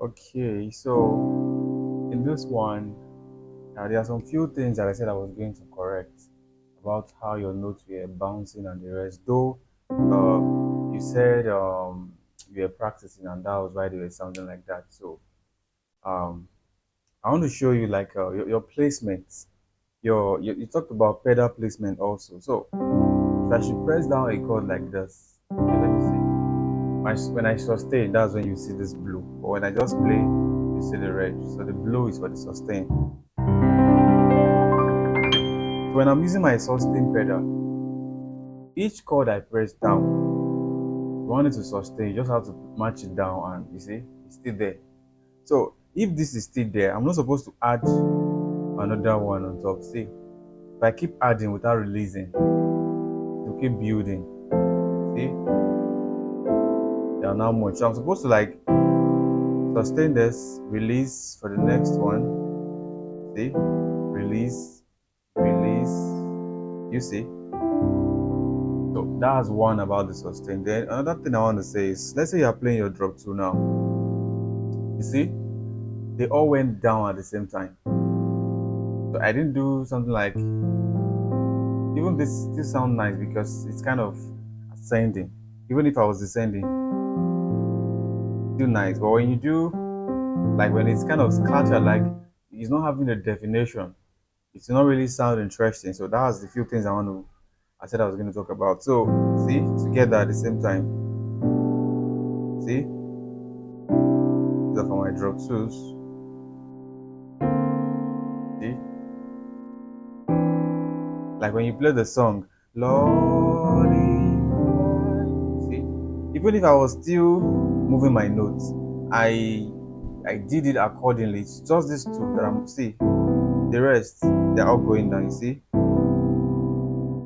Okay, so in this one, there are some few things that I said I was going to correct about how your notes were bouncing and the rest. Though you said you were practicing and that was why they were sounding like that. So um, I want to show you like your placement. You talked about pedal placement also. So if I should press down a chord like this, okay, let me see. When I sustain, that's when you see this blue. But when I just play, you see the red. So the blue is for the sustain. So when I'm using my sustain pedal, each chord I press down, you want it to sustain, you just have to match it down and you see, it's still there. So if this is still there, I'm not supposed to add another one on top. See, if I keep adding without releasing, it will keep building. See, they are now much. So I'm supposed to like sustain this, release for the next one. See, release, release. You see. So that's one about the sustain. Then another thing I want to say is, let's say you are playing your drop two now. You see, they all went down at the same time. So I didn't do something like even this sound nice because it's kind of ascending. Even if I was descending, still nice. But when you do like when it's kind of scattered, like it's not having a definition, it's not really sound interesting. So that was the few things I said I was going to talk about. So see, together at the same time. See, these are for my drop twos. See, like when you play the song, Lord, see, even if I was still moving my notes, I did it accordingly. It's just these two that I'm see. The rest, they're all going down. You see,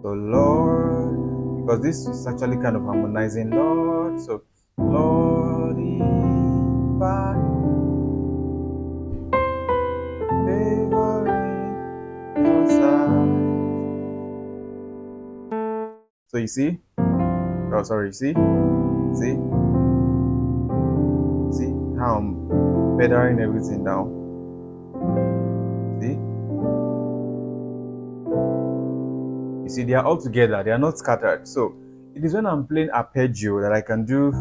so Lord, because this is actually kind of harmonizing, Lord. So Lord, if I favor in your sight. So you see, oh sorry, you see, see how I'm feathering everything down. See, you see, they are all together, they are not scattered. So it is when I'm playing arpeggio that I can do.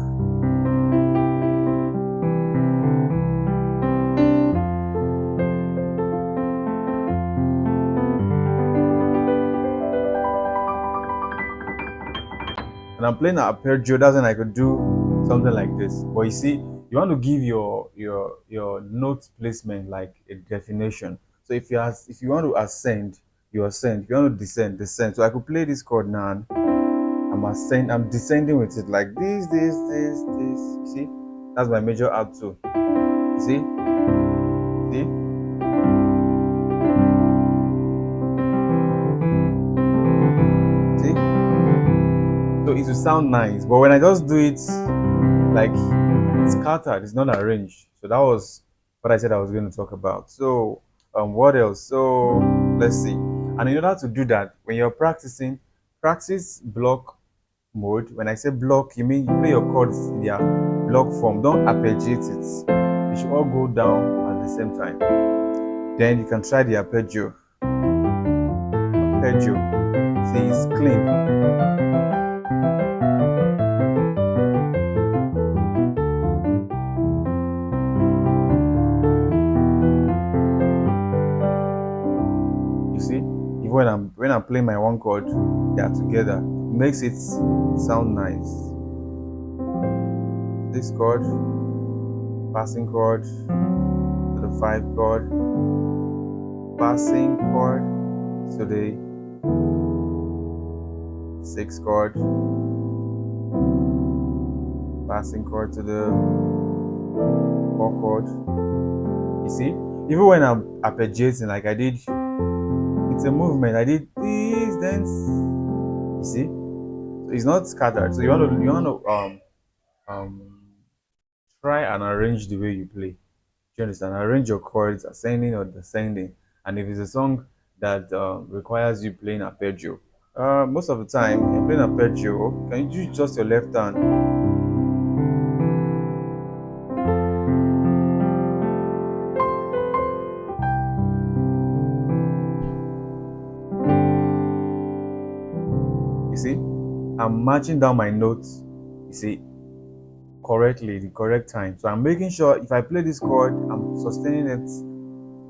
And I'm playing arpeggio, that's when I could do something like this. But you see, you want to give your note placement like a definition. So if you want to ascend, you ascend. If you want to descend, descend. So I could play this chord now. I'm descending with it like this. You see, that's my major alto. You see, see. So it will sound nice, but when I just do it like it's scattered, it's not arranged. So that was what I said I was going to talk about. So what else? So let's see. And in order to do that, when you're practicing, practice block mode. When I say block, you mean you play your chords in their block form. Don't arpeggiate it. They should all go down at the same time. Then you can try the arpeggio. Arpeggio. See, it's clean. You see, even when I'm playing my one chord, they are together. It makes it sound nice. This chord, passing chord to the 5 chord, passing chord to the 6 chord, passing chord to the 4 chord. You see, even when I'm arpeggiating, like I did, it's a movement. I did this, then you see, so it's not scattered. So you want to try and arrange the way you play. Do you understand? Arrange your chords, ascending or descending. And if it's a song that requires you playing arpeggio, most of the time you're playing arpeggio, can you use just your left hand? I'm matching down my notes, you see, correctly, the correct time. So I'm making sure if I play this chord, I'm sustaining it.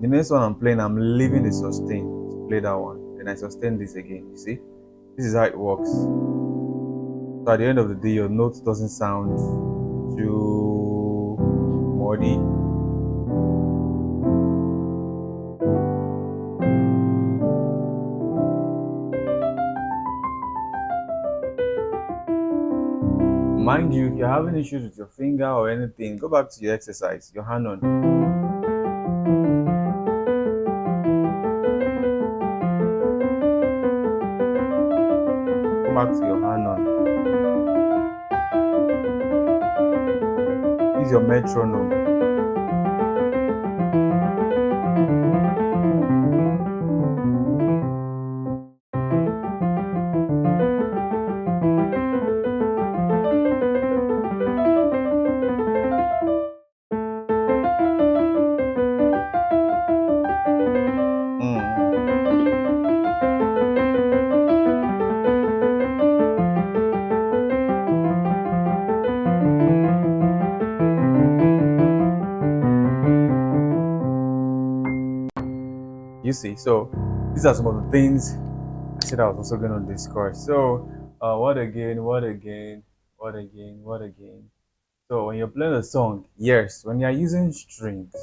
The next one I'm playing, I'm leaving the sustain to play that one. Then I sustain this again. You see, this is how it works. So at the end of the day, your note doesn't sound too muddy. Mind you, if you're having issues with your finger or anything, go back to your exercise, your hand on. Go back to your hand on. Use your metronome. Mm. You see, so these are some of the things I said I was also going to discuss. So, what again? What again? What again? What again? So when you're playing a song, yes, when you're using strings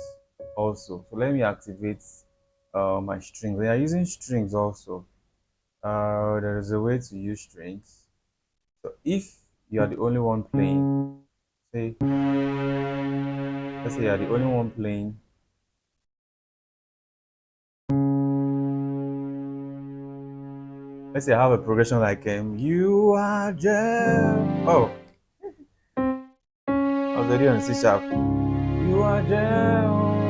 also. So let me activate my strings. When you're using strings also, there is a way to use strings. So if you are the only one playing, say, let's say you're the only one playing. Let's say I have a progression like you are just. Oh, I was already on C sharp. You are Jehovah.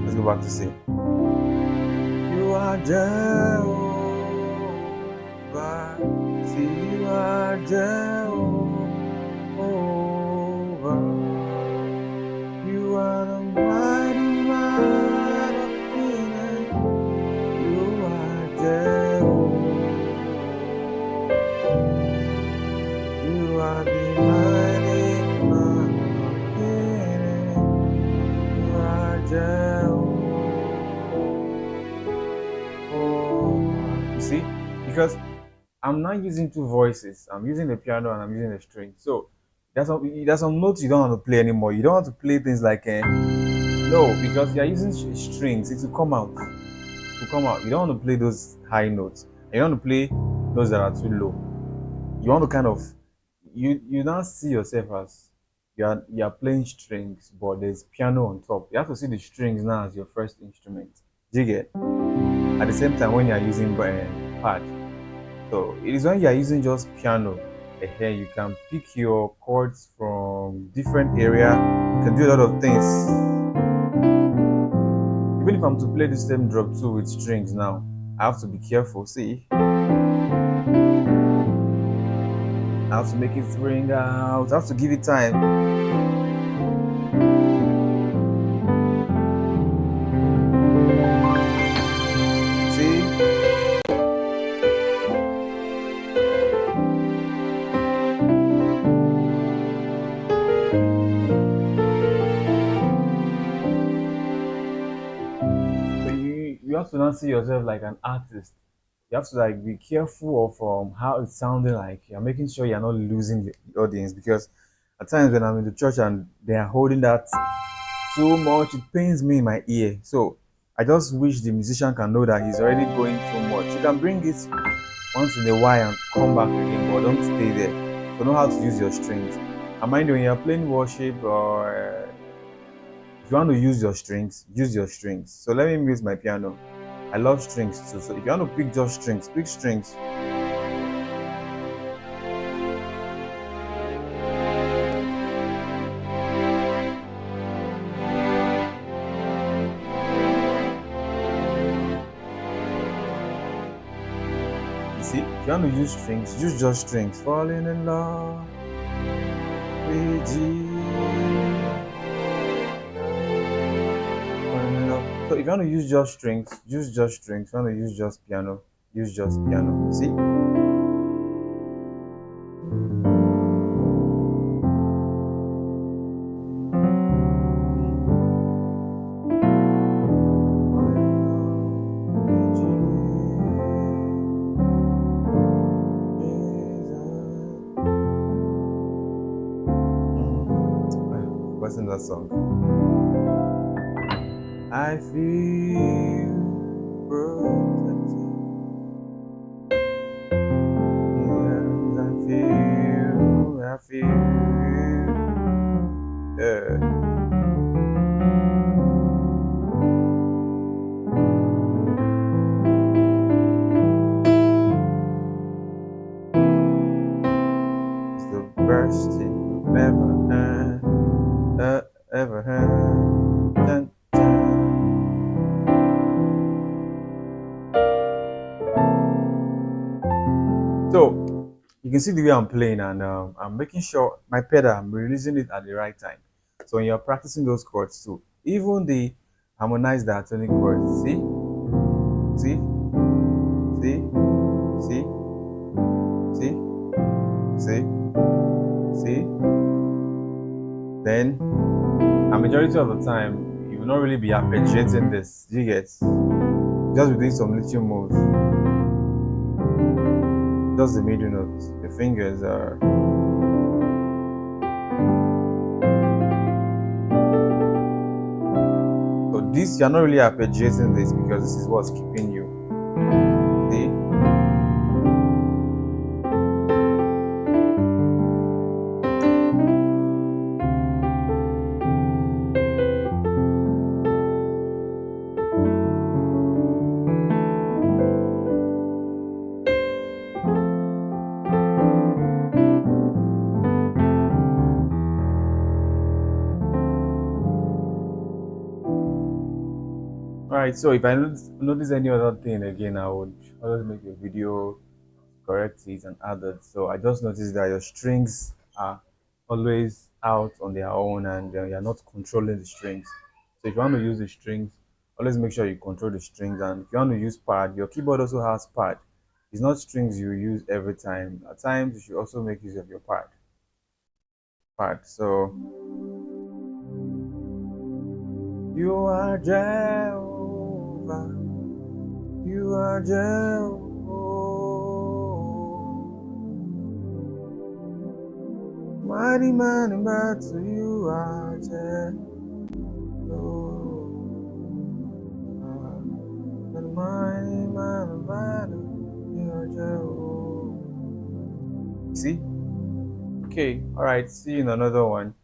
Let's go back to C. You are Jehovah. See, you are Jehovah. You are the mighty man of Canaan. You are Jehovah. You are the mighty man of Canaan. You are Jehovah. You see, because I'm not using two voices. I'm using the piano and I'm using the string. So there's some notes you don't want to play anymore. You don't want to play things like no, because you're using strings. It will come out. It will come out. You don't want to play those high notes. You don't want to play those that are too low. You want to kind of you now see yourself as you're playing strings, but there's piano on top. You have to see the strings now as your first instrument. Do you get? At the same time, when you're using pad. So it is when you are using just piano, here you can pick your chords from different area. You can do a lot of things. Even if I'm to play the same drop two with strings now, I have to be careful. See, I have to make it ring out. I have to give it time. See, so you have to not see yourself like an artist. You have to like be careful of how it's sounding like. You're making sure you're not losing the audience, because at times when I'm in the church and they are holding that too much, it pains me in my ear. So I just wish the musician can know that he's already going too much. You can bring it once in a while and come back again, but don't stay there. So know how to use your strings. And mind you, when you're playing worship or if you want to use your strings, use your strings. So let me mute my piano. I love strings too. So if you want to pick just strings, pick strings. You see, if you want to use strings, use just strings. Falling in love with Jesus. Falling in love. So if you want to use just strings, use just strings. If you want to use just piano, use just piano. See? forgotten that song. I feel protected. Yes, I feel. Yeah. It's the best thing I've ever heard. Dun, dun. So you can see the way I'm playing, and I'm making sure my pedal, I'm releasing it at the right time. So when you're practicing those chords too, even the harmonized diatonic chords, see, see, see, see, see, see, then a majority of the time you will not really be arpeggiating this. Do you get? Just be doing some little moves, just the middle notes. Your fingers are. So this you're not really arpeggiating this because this is what's keeping you. See? Alright, so if I notice any other thing again, I would always make a video, correct it, and add it. So I just noticed that your strings are always out on their own, and you're not controlling the strings. So if you want to use the strings, always make sure you control the strings. And if you want to use pad, your keyboard also has pad. It's not strings you use every time. At times, you should also make use of your pad. So you are Jehovah. You are Jehovah. Mighty man in battle, you are Jehovah. The mighty man in battle, you are Jehovah. See? Okay, alright, see you in another one.